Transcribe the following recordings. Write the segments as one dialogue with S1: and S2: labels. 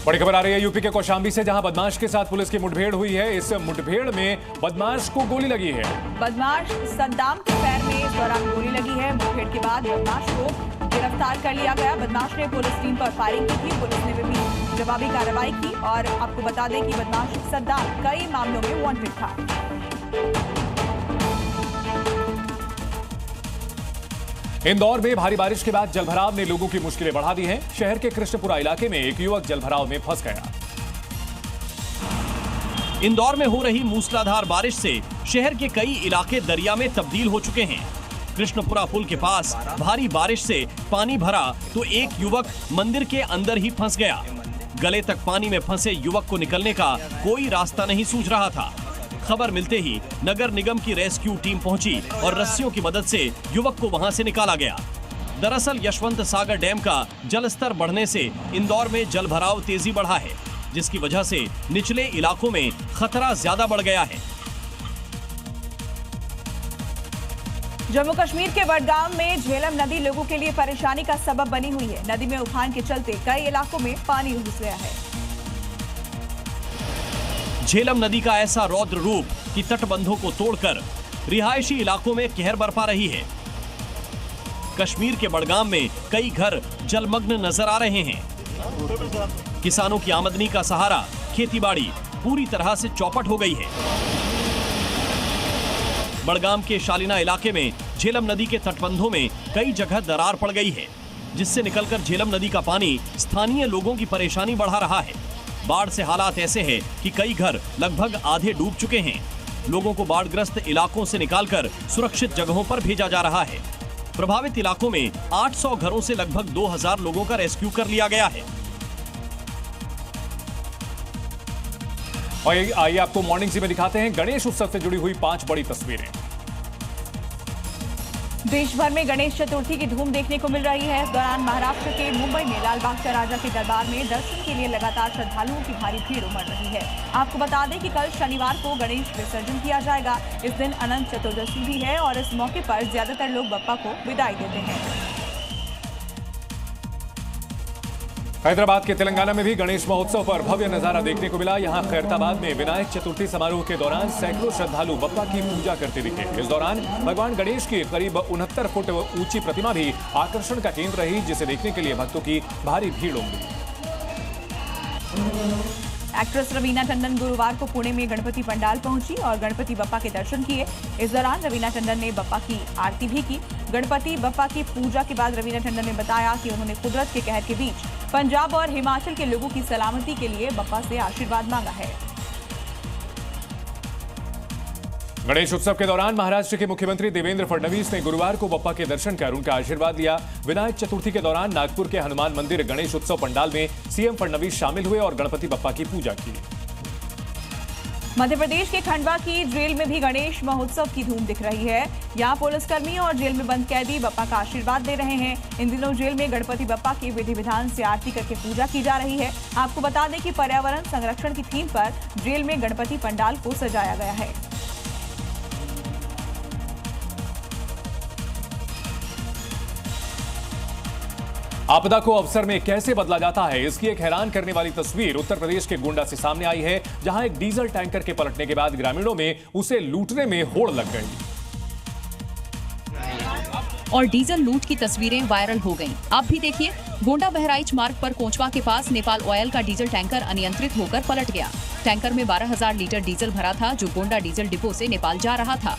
S1: बड़ी खबर आ रही है यूपी के कौशाम्बी से, जहां बदमाश के साथ पुलिस की मुठभेड़ हुई है। इस मुठभेड़ में बदमाश को गोली लगी है।
S2: बदमाश सद्दाम के पैर में इस दौरान गोली लगी है। मुठभेड़ के बाद बदमाश को गिरफ्तार कर लिया गया। बदमाश ने पुलिस टीम पर फायरिंग की थी। पुलिस ने भी जवाबी कार्रवाई की और आपको बता दें कि बदमाश सद्दाम कई मामलों में वांटेड था।
S1: इंदौर में भारी बारिश के बाद जलभराव ने लोगों की मुश्किलें बढ़ा दी हैं। शहर के कृष्णपुरा इलाके में एक युवक जलभराव में फंस गया।
S3: इंदौर में हो रही मूसलाधार बारिश से शहर के कई इलाके दरिया में तब्दील हो चुके हैं। कृष्णपुरा पुल के पास भारी बारिश से पानी भरा तो एक युवक मंदिर के अंदर ही फंस गया। गले तक पानी में फंसे युवक को निकलने का कोई रास्ता नहीं सूझ रहा था। खबर मिलते ही नगर निगम की रेस्क्यू टीम पहुंची और रस्सियों की मदद से युवक को वहां से निकाला गया। दरअसल यशवंत सागर डैम का जलस्तर बढ़ने से इंदौर में जलभराव तेजी बढ़ा है, जिसकी वजह से निचले इलाकों में खतरा ज्यादा बढ़ गया है।
S2: जम्मू कश्मीर के बडगाम में झेलम नदी लोगों के लिए परेशानी का सबब बनी हुई है। नदी में उफान के चलते कई इलाकों में पानी घुस गया है।
S3: झेलम नदी का ऐसा रौद्र रूप कि तटबंधों को तोड़कर रिहायशी इलाकों में कहर बरपा रही है। कश्मीर के बडगाम में कई घर जलमग्न नजर आ रहे हैं। किसानों की आमदनी का सहारा खेतीबाड़ी पूरी तरह से चौपट हो गई है। बडगाम के शालीना इलाके में झेलम नदी के तटबंधों में कई जगह दरार पड़ गई है, जिससे निकलकर झेलम नदी का पानी स्थानीय लोगों की परेशानी बढ़ा रहा है। बाढ़ से हालात ऐसे हैं कि कई घर लगभग आधे डूब चुके हैं। लोगों को बाढ़ग्रस्त इलाकों से निकालकर सुरक्षित जगहों पर भेजा जा रहा है। प्रभावित इलाकों में 800 घरों से लगभग 2000 लोगों का रेस्क्यू कर लिया गया है।
S1: और आइए आपको मॉर्निंग जी में दिखाते हैं गणेश उत्सव से जुड़ी हुई 5 बड़ी तस्वीरें।
S2: देश भर में गणेश चतुर्थी की धूम देखने को मिल रही है। इस दौरान महाराष्ट्र के मुंबई में लालबाग चा राजा के दरबार में दर्शन के लिए लगातार श्रद्धालुओं की भारी भीड़ उमड़ रही है। आपको बता दें कि कल शनिवार को गणेश विसर्जन किया जाएगा। इस दिन अनंत चतुर्दशी भी है और इस मौके पर ज्यादातर लोग बप्पा को विदाई देते हैं।
S1: हैदराबाद के तेलंगाना में भी गणेश महोत्सव पर भव्य नजारा देखने को मिला। यहां खैरताबाद में विनायक चतुर्थी समारोह के दौरान सैकड़ों श्रद्धालु बप्पा की पूजा करते दिखे। इस दौरान भगवान गणेश की करीब 69 फुट ऊंची प्रतिमा भी आकर्षण का केंद्र रही, जिसे देखने के लिए भक्तों की भारी भीड़ उमड़ी।
S2: एक्ट्रेस रवीना टंडन गुरुवार को पुणे में गणपति पंडाल पहुंची और गणपति बप्पा के दर्शन किए। इस दौरान रवीना टंडन ने बप्पा की आरती भी की। गणपति बप्पा की पूजा के बाद रवीना टंडन ने बताया कि उन्होंने कुदरत के कहर के बीच पंजाब और हिमाचल के लोगों की सलामती के लिए बप्पा से आशीर्वाद मांगा है।
S1: गणेश उत्सव के दौरान महाराष्ट्र के मुख्यमंत्री देवेंद्र फडणवीस ने गुरुवार को बप्पा के दर्शन कर उनका आशीर्वाद लिया। विनायक चतुर्थी के दौरान नागपुर के हनुमान मंदिर गणेश उत्सव पंडाल में सीएम फडणवीस शामिल हुए और गणपति बप्पा की पूजा की।
S2: मध्य प्रदेश के खंडवा की जेल में भी गणेश महोत्सव की धूम दिख रही है। यहाँ पुलिसकर्मी और जेल में बंद कैदी बप्पा का आशीर्वाद दे रहे हैं। इन दिनों जेल में गणपति बप्पा की विधि विधान से आरती करके पूजा की जा रही है। आपको बता दें कि पर्यावरण संरक्षण की थीम पर जेल में गणपति पंडाल को सजाया गया है।
S1: आपदा को अवसर में कैसे बदला जाता है, इसकी एक हैरान करने वाली तस्वीर उत्तर प्रदेश के गोंडा से सामने आई है, जहां एक डीजल टैंकर के पलटने के बाद ग्रामीणों में उसे लूटने में होड़ लग गई
S4: और डीजल लूट की तस्वीरें वायरल हो गईं। आप भी देखिए, गोंडा बहराइच मार्ग पर कोंचवा के पास नेपाल ऑयल का डीजल टैंकर अनियंत्रित होकर पलट गया। टैंकर में 12,000 लीटर डीजल भरा था, जो गोंडा डीजल डिपो से नेपाल जा रहा था।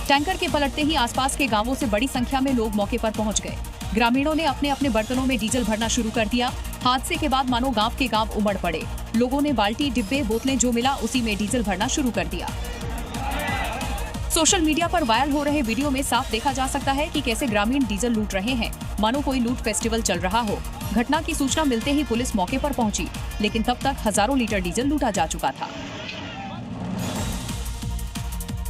S4: टैंकर के पलटते ही आसपास के गांवों से बड़ी संख्या में लोग मौके पर पहुंच गए। ग्रामीणों ने अपने अपने बर्तनों में डीजल भरना शुरू कर दिया। हादसे के बाद मानो गांव के गांव उमड़ पड़े। लोगों ने बाल्टी, डिब्बे, बोतलें जो मिला उसी में डीजल भरना शुरू कर दिया। सोशल मीडिया पर वायरल हो रहे वीडियो में साफ देखा जा सकता है कि कैसे ग्रामीण डीजल लूट रहे हैं, मानो कोई लूट फेस्टिवल चल रहा हो। घटना की सूचना मिलते ही पुलिस मौके पर पहुंची, लेकिन तब तक हजारों लीटर डीजल लूटा जा चुका था।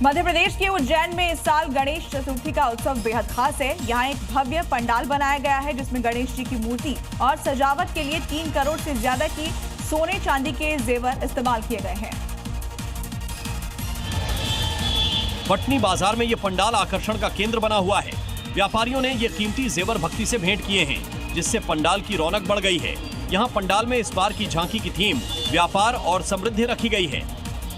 S2: मध्य प्रदेश के उज्जैन में इस साल गणेश चतुर्थी का उत्सव बेहद खास है। यहाँ एक भव्य पंडाल बनाया गया है, जिसमें गणेश जी की मूर्ति और सजावट के लिए 3 करोड़ से ज्यादा की सोने चांदी के जेवर इस्तेमाल किए गए हैं।
S3: पटनी बाजार में ये पंडाल आकर्षण का केंद्र बना हुआ है। व्यापारियों ने ये कीमती जेवर भक्ति से भेंट किए हैं, जिससे पंडाल की रौनक बढ़ गई है। यहाँ पंडाल में इस बार की झांकी की थीम व्यापार और समृद्धि रखी गई है।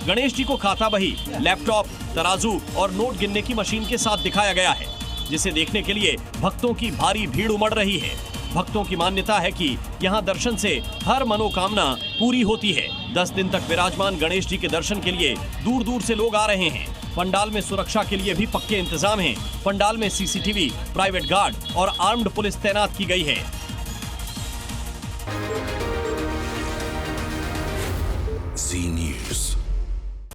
S3: गणेश जी को खाता बही, लैपटॉप, तराजू और नोट गिनने की मशीन के साथ दिखाया गया है, जिसे देखने के लिए भक्तों की भारी भीड़ उमड़ रही है। भक्तों की मान्यता है कि यहाँ दर्शन से हर मनोकामना पूरी होती है। 10 दिन तक विराजमान गणेश जी के दर्शन के लिए दूर दूर से लोग आ रहे हैं। पंडाल में सुरक्षा के लिए भी पक्के इंतजाम हैं। पंडाल में सीसीटीवी, प्राइवेट गार्ड और आर्म्ड पुलिस तैनात की गई है।